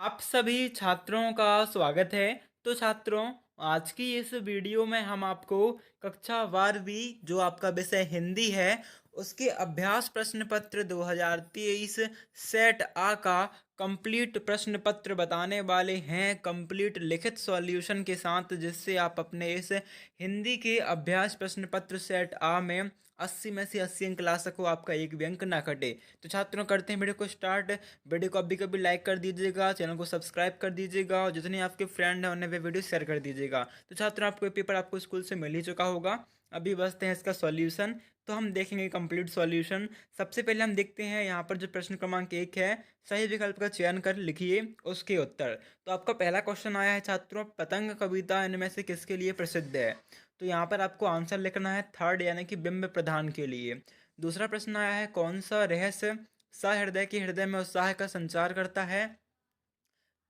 आप सभी छात्रों का स्वागत है। तो छात्रों, आज की इस वीडियो में हम आपको कक्षा 12वीं जो आपका विषय हिंदी है उसके अभ्यास प्रश्न पत्र 2023 सेट आ का कंप्लीट प्रश्न पत्र बताने वाले हैं, कंप्लीट लिखित सॉल्यूशन के साथ, जिससे आप अपने इस हिंदी के अभ्यास प्रश्न पत्र सेट आ में 80 में से 80 अंक ला सको, आपका एक भी अंक ना कटे। तो छात्रों, करते हैं वीडियो को स्टार्ट। वीडियो को अभी कभी लाइक कर दीजिएगा, चैनल को सब्सक्राइब कर दीजिएगा और जितने आपके फ्रेंड हैं उन्हें वे वीडियो शेयर कर दीजिएगा। तो छात्रों, आपको पेपर आपको स्कूल से मिल ही चुका होगा। अभी बसते हैं इसका सॉल्यूशन। तो हम देखेंगे कंप्लीट सॉल्यूशन। सबसे पहले हम देखते हैं यहाँ पर जो प्रश्न क्रमांक 1 है, सही विकल्प का चयन कर लिखिए उसके उत्तर। तो आपका पहला क्वेश्चन आया है छात्रों, पतंग कविता इनमें से किसके लिए प्रसिद्ध है? तो यहाँ पर आपको आंसर लिखना है थर्ड, यानी कि बिंब प्रधान के लिए। दूसरा प्रश्न आया है, कौन सा रहस्य सहृदय के हृदय में उत्साह का संचार करता है?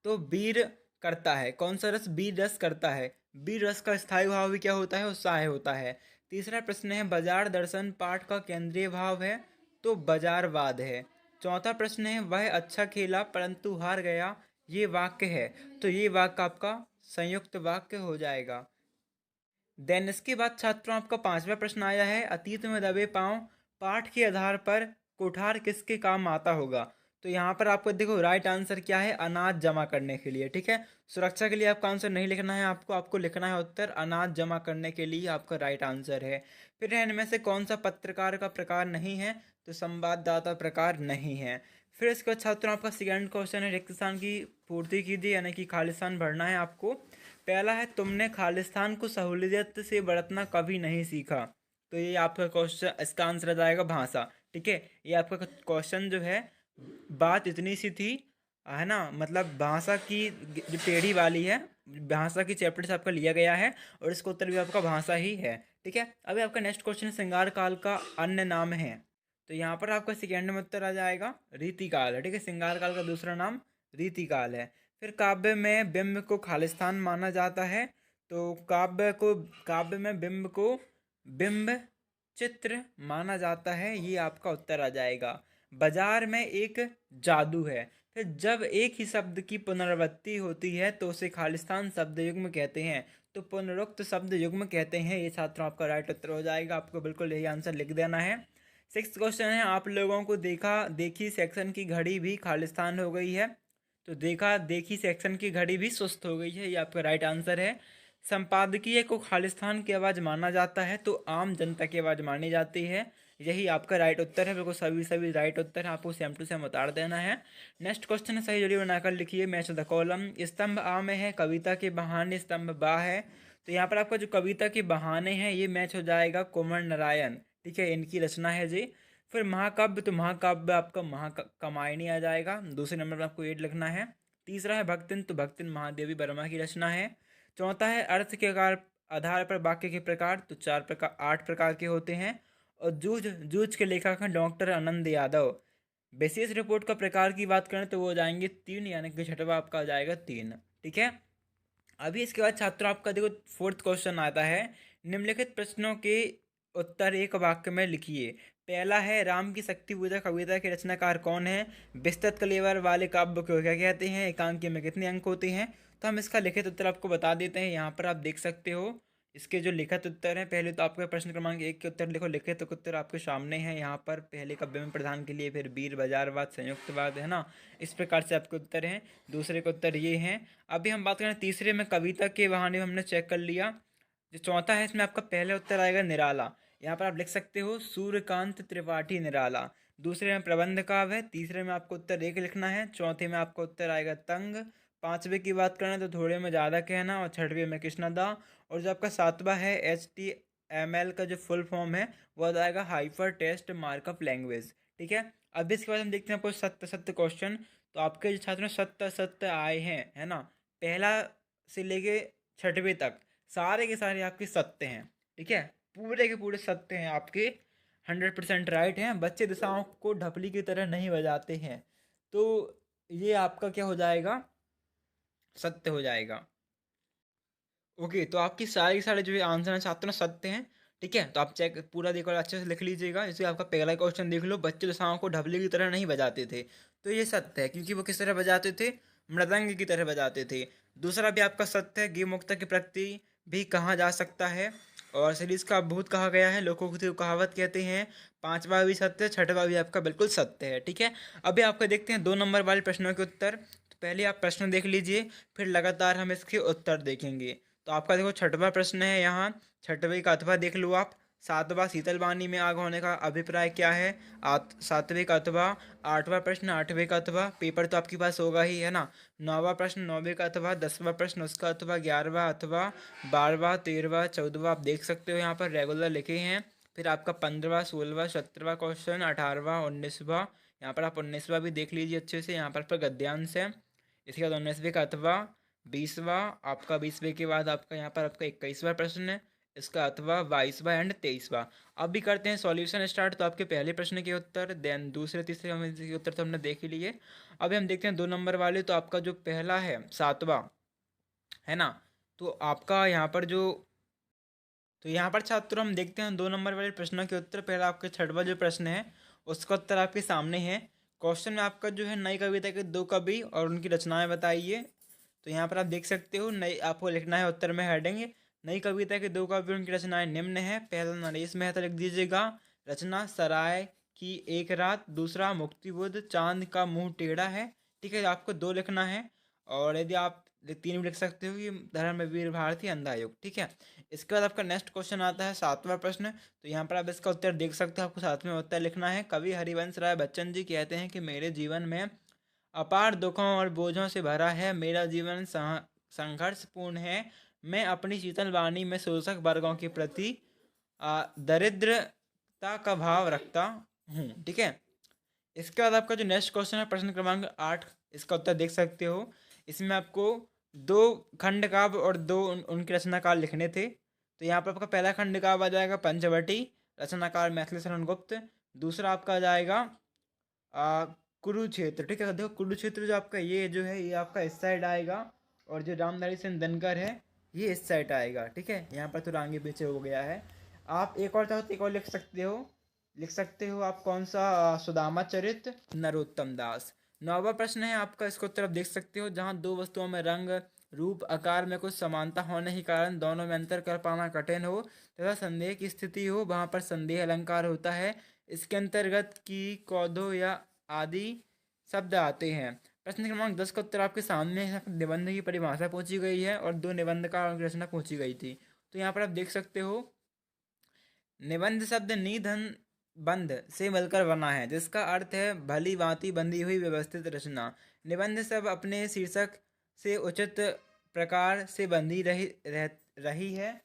तो वीर करता है। कौन सा रस? वीर रस करता है। वीर रस का स्थायी भाव भी क्या होता है? उत्साह होता है। तीसरा प्रश्न है, बाजार दर्शन पाठ का केंद्रीय भाव है? तो बाजारवाद है। चौथा प्रश्न है, वह अच्छा खेला परंतु हार गया, ये वाक्य है? तो ये वाक्य आपका संयुक्त वाक्य हो जाएगा। देन इसके बाद छात्रों, आपका पांचवा प्रश्न आया है, अतीत में दबे पांव पाठ के आधार पर कुठार किसके काम आता होगा? तो यहाँ पर आपको देखो राइट आंसर क्या है, अनाज जमा करने के लिए। ठीक है, सुरक्षा के लिए आपका आंसर नहीं लिखना है, आपको लिखना है उत्तर अनाज जमा करने के लिए आपका राइट आंसर है। फिर इनमें से कौन सा पत्रकार का प्रकार नहीं है? तो संवाददाता प्रकार नहीं है। फिर इसके बाद छात्रों, आपका सेकंड क्वेश्चन है, रिक्त स्थान की पूर्ति कीजिए, यानी कि खाली स्थान भरना है आपको। पहला है, तुमने खालिस्तान को सहूलियत से बरतना कभी नहीं सीखा। तो ये आपका क्वेश्चन, इसका आंसर आ जाएगा भाषा। ठीक है, ये आपका क्वेश्चन जो है, बात इतनी सी थी, है ना, मतलब भाषा की जो टेढ़ी वाली है, भाषा की चैप्टर से आपका लिया गया है और इसका उत्तर भी आपका भाषा ही है। ठीक है, अभी आपका नेक्स्ट क्वेश्चन श्रृंगार काल का अन्य नाम है। तो यहाँ पर आपका सेकेंड में उत्तर आ जाएगा रीतिकाल है। ठीक है, श्रृंगार काल का दूसरा नाम रीतिकाल है। फिर काव्य में बिंब को खालिस्तान माना जाता है। तो काव्य में बिंब को बिंब चित्र माना जाता है, ये आपका उत्तर आ जाएगा। बाजार में एक जादू है। फिर जब एक ही शब्द की पुनरावृत्ति होती है तो उसे खालिस्तान शब्द युग्म कहते हैं। तो पुनरुक्त शब्द युग्म कहते हैं, ये छात्रों आपका राइट उत्तर हो जाएगा। आपको बिल्कुल यही आंसर लिख देना है। सिक्स क्वेश्चन है, आप लोगों को देखा देखी सेक्शन की घड़ी भी खालिस्तान हो गई है। तो देखा देखी सेक्शन की घड़ी भी सुस्त हो गई है, ये आपका राइट आंसर है। संपादकीय को खालिस्तान की आवाज़ माना जाता है तो आम जनता की आवाज़ मानी जाती है, यही आपका राइट उत्तर है। बिल्कुल सभी सभी राइट उत्तर है, आपको सेम टू सेम उतार देना है। नेक्स्ट क्वेश्चन है, सही जोड़ी बनाकर लिखिए मैच द कॉलम। स्तंभ आ में है, कविता के बहाने स्तंभ बा है। तो यहाँ पर आपका जो कविता के बहाने हैं ये मैच हो जाएगा कुमार नारायण। ठीक है, इनकी रचना है जी। फिर महाकाव्य, तो महाकाव्य आपका महाकामायनी आ जाएगा, दूसरे नंबर पर आपको 8 लिखना है। तीसरा है भक्तिन, तो भक्तिन महादेवी वर्मा की रचना है। चौथा है अर्थ के आधार पर वाक्य के प्रकार, तो 8 प्रकार के होते हैं। और जूझ जूझ के लेखक हैं डॉक्टर आनंद यादव। विशेष रिपोर्ट का प्रकार की बात करें तो वो हो जाएंगे 3, यानी कि छठवा आपका आ जाएगा 3। ठीक है, अभी इसके बाद छात्रों आपका देखो फोर्थ क्वेश्चन आता है, निम्नलिखित प्रश्नों के उत्तर एक वाक्य में लिखिए। पहला है, राम की शक्ति पूजा कविता के रचनाकार कौन है? विस्तृत कलेवर वाले काव्य को क्या कहते हैं? एकांकी में कितने अंक होते हैं? तो हम इसका लिखित उत्तर आपको बता देते हैं, यहाँ पर आप देख सकते हो इसके जो लिखित उत्तर हैं। पहले तो आपका प्रश्न क्रमांक 1 के उत्तर लिखो, लिखित उत्तर आपके सामने है यहाँ पर। पहले काव्य में प्रधान के लिए, फिर वीर बाजारवाद संयुक्तवाद, है ना, इस प्रकार से आपके उत्तर हैं। दूसरे के उत्तर ये हैं। अभी हम बात करें तीसरे में, कविता के बहाने हमने चेक कर लिया। जो चौथा है इसमें आपका पहले उत्तर आएगा निराला। यहाँ पर आप लिख सकते हो सूर्यकांत त्रिपाठी निराला। दूसरे में प्रबंध काव्य है। तीसरे में आपको उत्तर 1 लिखना है। चौथे में आपका उत्तर आएगा तंग। पांचवे की बात करें तो थोड़े में ज़्यादा कहना, और छठवें में कृष्णदा। और जो आपका सातवां है HTML का जो फुल फॉर्म है वो आ जाएगा हाइपर टेक्स्ट मार्कअप लैंग्वेज। ठीक है, अब इसके बाद हम देखते हैं कुछ सत्य सत्य क्वेश्चन। तो आपके जो छात्रों सत्य सत्य आए हैं, है ना, पहला से लेके छठवें तक सारे के सारे आपके सत्य हैं। ठीक है, पूरे के पूरे सत्य हैं आपके, 100% राइट हैं। बच्चे दिशाओं को ढपली की तरह नहीं बजाते हैं, तो ये आपका क्या हो जाएगा, सत्य हो जाएगा। ओके, तो आपकी सारे के सारे जो आंसर हैं छात्रों सत्य हैं। ठीक है, तो आप चेक पूरा देखो और अच्छे से लिख लीजिएगा। जैसे आपका पहला क्वेश्चन देख लो, बच्चे दिशाओं को ढपली की तरह नहीं बजाते थे, तो ये सत्य है, क्योंकि वो किस तरह बजाते थे, मृदंग की तरह बजाते थे। दूसरा भी आपका सत्य है, गी मुक्ता के प्रति भी कहा जा सकता है और सीरीज का भूत कहा गया है, लोगों को कहावत कहते हैं। पांचवा भी सत्य, छठवा भी आपका बिल्कुल सत्य है। ठीक है, अभी आपको देखते हैं 2 नंबर वाले प्रश्नों के उत्तर। तो पहले आप प्रश्न देख लीजिए, फिर लगातार हम इसके उत्तर देखेंगे। तो आपका देखो छठवां प्रश्न है यहाँ, छठवें का अथवा देख लो आप। सातवां शीतल वाणी में आग होने का अभिप्राय क्या है? सातवें का अथवा। आठवां प्रश्न आठवें का अथवा, पेपर तो आपके पास होगा ही है ना। नौवां प्रश्न नौवें का अथवा। 10वां प्रश्न उसका अथवा। 11वां अथवा। 12वां 13वां 14वां आप देख सकते हो यहाँ पर रेगुलर लिखे हैं। फिर आपका 15वां 16वां 17वां क्वेश्चन, 18वां 19वां। यहाँ पर आप 19वां भी देख लीजिए अच्छे से, यहाँ पर गद्यांश है। इसके बाद 19वें का अथवा। 20वां आपका, 20वें के बाद आपका यहाँ पर आपका 21वां प्रश्न है, इसका अथवा। 22वां एंड 23वां। अब भी करते हैं सॉल्यूशन स्टार्ट। तो आपके पहले प्रश्न के उत्तर, देन दूसरे तीसरे के उत्तर तो हमने देख ही लिए। अभी हम देखते हैं 2 नंबर वाले। तो आपका जो पहला है सातवां, है ना, तो आपका यहाँ पर जो, तो यहाँ पर छात्रों हम देखते हैं 2 नंबर वाले प्रश्नों के उत्तर। पहला आपका छठवां जो प्रश्न है उसका उत्तर आपके सामने है। क्वेश्चन में आपका जो है, नई कविता के 2 कवि और उनकी रचनाएं बताइए। तो यहाँ पर आप देख सकते हो, नई आपको लिखना है उत्तर में हेडिंग, नई कविता के 2 कवि उनकी रचनाएं निम्न है। पहला नरेश मेहता लिख दीजिएगा, रचना सराय की एक रात। दूसरा मुक्तिबोध, चांद का मुंह टेढ़ा है। ठीक है, आपको 2 लिखना है। और यदि आप 3 भी लिख सकते हो, ये धर्मवीर भारती अंधा युग। ठीक है, इसके बाद आपका नेक्स्ट क्वेश्चन आता है 7वां प्रश्न। तो यहाँ पर आप इसका उत्तर देख सकते हो, आपको 7वें उत्तर लिखना है। कवि हरिवंश राय बच्चन जी कहते हैं कि मेरे जीवन में अपार दुखों और बोझों से भरा है, मेरा जीवन संघर्षपूर्ण है। मैं अपनी शीतल वाणी में शोषक वर्गों के प्रति दरिद्रता का भाव रखता हूँ। ठीक है, इसके बाद आपका जो नेक्स्ट क्वेश्चन है प्रश्न क्रमांक 8, इसका उत्तर देख सकते हो। इसमें आपको 2 खंड काव्य और 2 उनके रचनाकार लिखने थे। तो यहाँ पर आपका पहला खंड काव्य आ जाएगा पंचवटी, रचनाकार मैथिली शरण गुप्त। दूसरा आपका आ जाएगा कुरुक्षेत्र। ठीक है, देखो कुरुक्षेत्र जो आपका ये जो है, ये आपका इस साइड आएगा, और जो रामधारी सिंह दिनकर है ये इस साइड आएगा। ठीक है, यहाँ पर थोड़ा आगे पीछे हो गया है। आप एक और चाहो तो एक और लिख सकते हो आप कौन सा? सुदामा चरित, नरोत्तम दास। 9वां प्रश्न है आपका, इसको तरफ देख सकते हो, जहाँ 2 वस्तुओं में रंग रूप आकार में कुछ समानता होने के कारण दोनों में अंतर कर पाना कठिन हो तथा संदेह की स्थिति हो, वहाँ पर संदेह अलंकार होता है। इसके अंतर्गत की, कौधो या आदि शब्द आते हैं। प्रश्न क्रमांक 10 का उत्तर आपके सामने है। निबंध की परिभाषा पूछी गई है और 2 निबंध का रचना पूछी गई थी। तो यहाँ पर आप देख सकते हो, निबंध शब्द निधन बंध से मिलकर बना है, जिसका अर्थ है भली भांति बंधी हुई व्यवस्थित रचना। निबंध सब अपने शीर्षक से उचित प्रकार से बंधी रही है।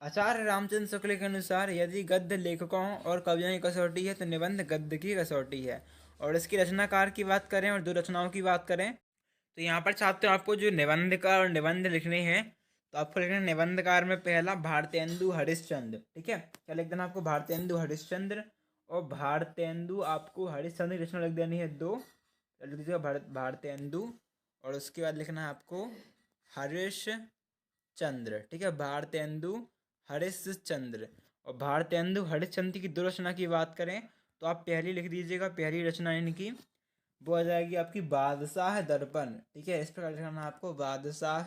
आचार्य रामचंद्र शुक्ल के अनुसार यदि गद्य लेखकों और कवियों की कसौटी है तो निबंध गद्य की कसौटी है। और इसकी रचनाकार की बात करें और 2 रचनाओं की बात करें, तो यहाँ पर छात्र आपको जो निबंधकार और निबंध लिखने हैं, तो आपको लिखना है निबंधकार में पहला भारतेंदु हरिश्चंद्र। ठीक है, क्या लिख देना आपको? भारतेंदु हरिश्चंद्र। और भारतेंदु आपको हरिश्चंद्र की रचना लिख देनी है 2, लिख दीजिएगा भारतेंदु। और उसके बाद लिखना है आपको हरिश्चंद्र। ठीक है, भारतेंदु हरिश्चंद्र। और भारतेंदु हरिश्चंद्र की 2 रचना की बात करें, तो आप पहली लिख दीजिएगा, पहली रचना इनकी वो आ जाएगी आपकी बादशाह दर्पण। ठीक है, इस प्रकार लिखना है आपको, बादशाह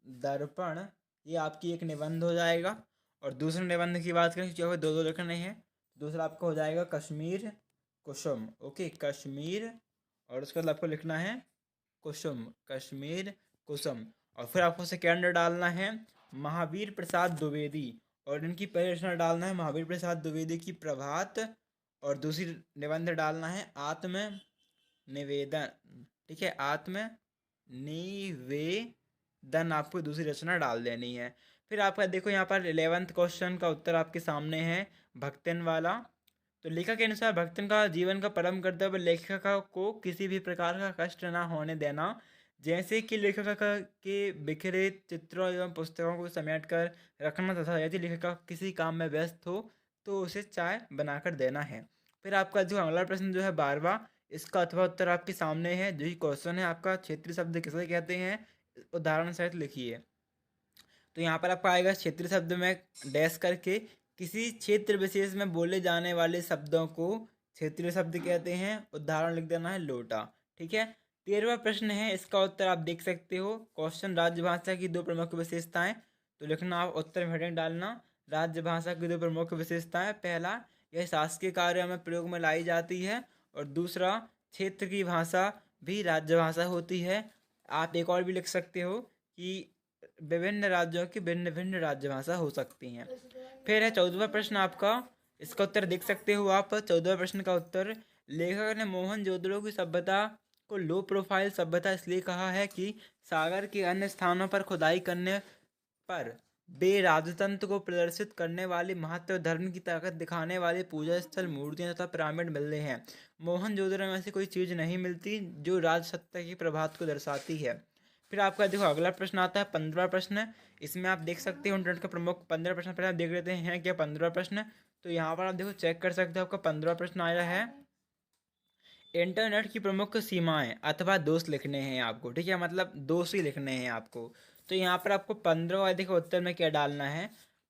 दर्पण। ये आपकी एक निबंध हो जाएगा। और दूसरे निबंध की बात करें, क्योंकि 2 लिखने हैं, दूसरा आपका हो जाएगा कश्मीर कुसुम। ओके, कश्मीर। और उसके बाद आपको लिखना है कुसुम, कश्मीर कुसुम। और फिर आपको सेकेंड डालना है महावीर प्रसाद द्विवेदी, और इनकी पहली रचना डालना है महावीर प्रसाद द्विवेदी की प्रभात। और दूसरी निबंध डालना है आत्म निवेदन। ठीक है, आत्म निवेदन आपको दूसरी रचना डाल देनी है। फिर आपका देखो यहाँ पर 11th क्वेश्चन का उत्तर आपके सामने है, भक्तन वाला। तो लेखक के अनुसार भक्तन का जीवन का परम कर्तव्य लेखक को किसी भी प्रकार का कष्ट ना होने देना, जैसे कि लेखक के बिखरे चित्रों एवं पुस्तकों को समेट कर रखना, तथा यदि लेखक किसी काम में व्यस्त हो तो उसे चाय बनाकर देना है। फिर आपका जो अगला प्रश्न जो है 12वां, इसका अथवा उत्तर आपके सामने है। जो ही क्वेश्चन है आपका, क्षेत्रीय शब्द किसे कहते हैं, उदाहरण सहित लिखिए। तो यहाँ पर आपका आएगा क्षेत्रीय शब्द में डैश करके किसी क्षेत्र विशेष में बोले जाने वाले शब्दों को क्षेत्रीय शब्द कहते हैं। उदाहरण लिख देना है लोटा। ठीक है। 13वां प्रश्न है, इसका उत्तर आप देख सकते हो। क्वेश्चन, राजभाषा की दो प्रमुख विशेषताएं। तो लिखना, आप उत्तर में हेडिंग डालना, राजभाषा की दो प्रमुख विशेषताएं। पहला, यह शासकीय कार्यों में प्रयोग में लाई जाती है। और दूसरा, क्षेत्र की भाषा भी राजभाषा होती है। आप एक और भी लिख सकते हो कि विभिन्न राज्यों की भिन्न भिन्न राजभाषा हो सकती हैं। फिर है 14वां प्रश्न आपका, इसका उत्तर देख सकते हो आप। 14वें प्रश्न का उत्तर, लेखक ने मोहनजोदड़ो की सभ्यता को लो प्रोफाइल सभ्यता इसलिए कहा है कि सागर के अन्य स्थानों पर खुदाई करने पर वे राजतंत्र को प्रदर्शित करने वाली महत्व धर्म की ताकत दिखाने वाले पूजा स्थल, मूर्तियां तथा पिरामिड मिल रहे हैं। मोहनजोदड़ो में ऐसी कोई चीज़ नहीं मिलती जो राजसत्ता की प्रभात को दर्शाती है। फिर आपका देखो अगला प्रश्न आता है 15वां प्रश्न। इसमें आप देख सकते हो इंटरनेट का प्रमुख 15 प्रश्न पहले आप देख लेते हैं क्या 15वां प्रश्न। तो यहाँ पर आप देखो चेक कर सकते हो, आपका 15वां प्रश्न आया है, इंटरनेट की प्रमुख सीमाएं अथवा दोष लिखने हैं आपको। ठीक है, मतलब दोष ही लिखने हैं आपको। तो यहाँ पर आपको 15वां देखो उत्तर में क्या डालना है।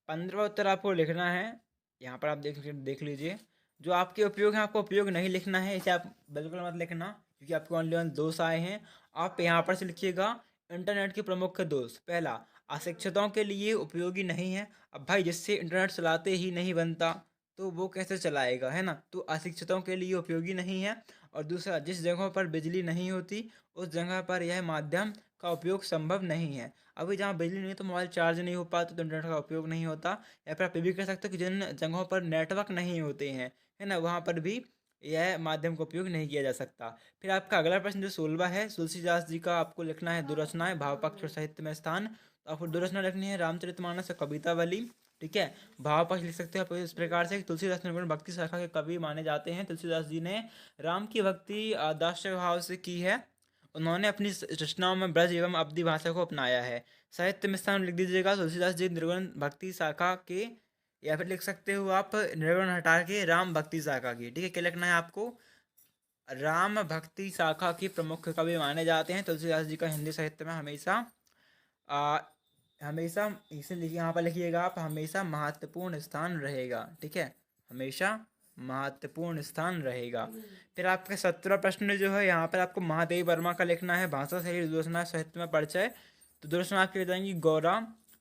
15वां उत्तर आपको लिखना है, यहाँ पर आप देख लीजिए। जो आपके उपयोग हैं आपको उपयोग नहीं लिखना है, इसे आप बिल्कुल मत लिखना क्योंकि आपको ओनली वन दोष आए हैं। आप यहाँ पर से लिखिएगा इंटरनेट के प्रमुख दोष। पहला, अशिक्षितों के लिए उपयोगी नहीं है। अब भाई जिससे इंटरनेट चलाते ही नहीं बनता तो वो कैसे चलाएगा, है ना। तो अशिक्षितों के लिए उपयोगी नहीं है। और दूसरा, जिस जगहों पर बिजली नहीं होती उस जगह पर यह माध्यम का उपयोग संभव नहीं है। अभी जहाँ बिजली नहीं है तो मोबाइल चार्ज नहीं हो पाता तो इंटरनेट का उपयोग नहीं होता। या फिर आप ये भी कह सकते हो कि जिन जगहों पर नेटवर्क नहीं होते हैं, है ना, वहाँ पर भी यह माध्यम का उपयोग नहीं किया जा सकता। फिर आपका अगला प्रश्न जो 16वां है, तुलसीदास जी का आपको लिखना है दुरचनाएं भाव पक्ष और साहित्य में स्थान। तो आपको दुरचना लिखनी है रामचरितमानस और कवितावली। ठीक है, भाव पक्ष लिख सकते हो आप इस प्रकार से, तुलसीदास निर्गुण भक्ति शाखा के कवि माने जाते हैं। तुलसीदास जी ने राम की भक्ति आदर्श भाव से की है। उन्होंने अपनी रचनाओं में ब्रज एवं अवधी भाषा को अपनाया है। साहित्य में स्थान लिख दीजिएगा तुलसीदास जी निर्गुण भक्ति शाखा के, या फिर लिख सकते हो आप निर्गुण हटा के राम भक्ति शाखा की। ठीक है, क्या लिखना है आपको, राम भक्ति शाखा की प्रमुख कवि माने जाते हैं। तुलसीदास जी का हिंदी साहित्य में हमेशा हमेशा इसे लिखिए, यहाँ पर लिखिएगा आप, हमेशा महत्वपूर्ण स्थान रहेगा। ठीक है, हमेशा महत्वपूर्ण स्थान रहेगा। फिर आपका 17वां प्रश्न जो है, यहाँ पर आपको महादेवी वर्मा का लिखना है भाषा शैली दुर्दर्शना साहित्य में परिचय। तो दुर्दर्शना आपकी जाएंगी गौरा,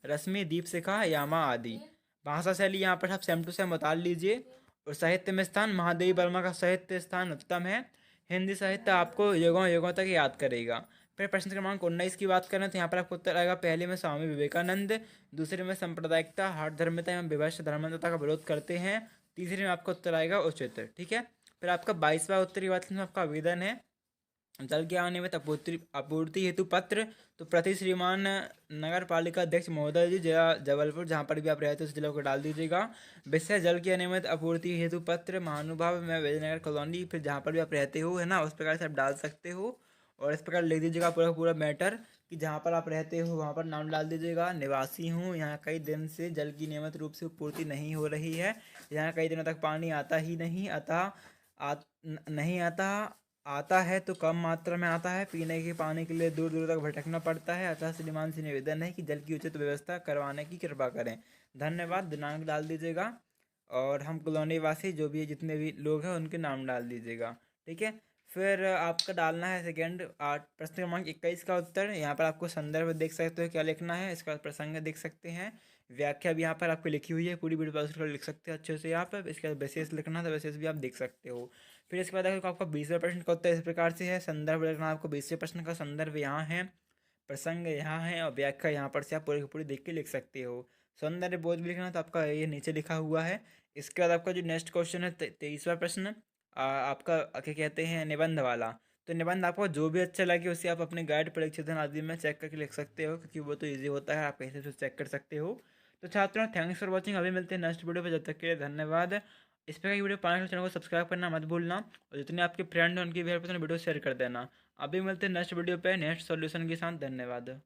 रश्मि, दीपशिखा, यामा आदि। भाषा शैली यहाँ पर आप सेम टू सेम उतार लीजिए। और साहित्य में स्थान, महादेवी वर्मा का साहित्य स्थान उत्तम है। हिंदी साहित्य आपको युगों युगों तक याद करेगा। फिर प्रश्न क्रमांक 19 की बात करें तो यहाँ पर आपको उत्तर आएगा, पहले में स्वामी विवेकानंद, दूसरे में सांप्रदायिकता हठ धर्मिता एवं विभक्त धर्मांधता का विरोध करते हैं, तीसरे में आपका उत्तर आएगा उचित। ठीक है, फिर आपका 22वां उत्तर की बात में आपका आवेदन है जल के अनियमित आपूर्ति हेतु पत्र। तो प्रति श्रीमान नगर पालिका अध्यक्ष महोदय जी, जिला जबलपुर, जहाँ पर भी आप रहते हो उस जिले को डाल दीजिएगा। विषय, जल की अनियमित आपूर्ति हेतु पत्र, महानुभाव में विजयनगर कॉलोनी, फिर जहाँ पर भी आप रहते हो, है ना, उस प्रकार से आप डाल सकते हो। और इस प्रकार लिख दीजिएगा पूरा पूरा मैटर कि जहाँ पर आप रहते हो वहाँ पर नाम डाल दीजिएगा। निवासी हूँ, यहाँ कई दिन से जल की नियमित रूप से पूर्ति नहीं हो रही है, यहाँ कई दिनों तक पानी आता ही नहीं, अतः नहीं आता है तो कम मात्रा में आता है, पीने के पानी के लिए दूर दूर तक भटकना पड़ता है, अतः श्रीमान से निवेदन है कि जल की उचित व्यवस्था करवाने की कृपा करें। धन्यवाद, दिनांक डाल दीजिएगा। और हम कॉलोनी वासी जो भी जितने भी लोग हैं उनके नाम डाल दीजिएगा। ठीक है, फिर आपका डालना है सेकेंड प्रश्न क्रमांक 21 का उत्तर। यहाँ पर आपको संदर्भ देख सकते हो क्या लिखना है, इसका प्रसंग देख सकते हैं, व्याख्या भी यहाँ पर आपको लिखी हुई है, पूरी वीडियो पर लिख सकते हो अच्छे से। यहाँ पर इसका विशेष लिखना था, विशेष भी आप देख सकते हो। फिर इसके बाद आपका 20वें प्रश्न का उत्तर इस प्रकार से है, संदर्भ लिखना आपको 20वें प्रश्न का संदर्भ यहाँ है, प्रसंग यहाँ है और व्याख्या यहाँ पर से आप पूरी पूरी देख के लिख सकते हो। सौंदर्य बोध भी लिखना तो आपका ये नीचे लिखा हुआ है। इसके बाद आपका जो नेक्स्ट क्वेश्चन है 23वां प्रश्न, आपका क्या कहते हैं निबंध वाला। तो निबंध आपको जो भी अच्छा लगे उसे आप अपने गाइड परीक्षण आदि में चेक करके लिख सकते हो, क्योंकि वो तो ईजी होता है, आप कहीं से चेक कर सकते हो। तो छात्रों थैंक्स फॉर वॉचिंग, अभी मिलते हैं नेक्स्ट वीडियो पर, जब तक के लिए धन्यवाद। इस प्रकार की वीडियो पाने के लिए चैनल को सब्सक्राइब करना मत भूलना, और जितने आपके फ्रेंड हैं उनकी भी हेल्प से वीडियो शेयर कर देना। अभी मिलते हैं नेक्स्ट वीडियो पे नेक्स्ट सॉल्यूशन के साथ। धन्यवाद।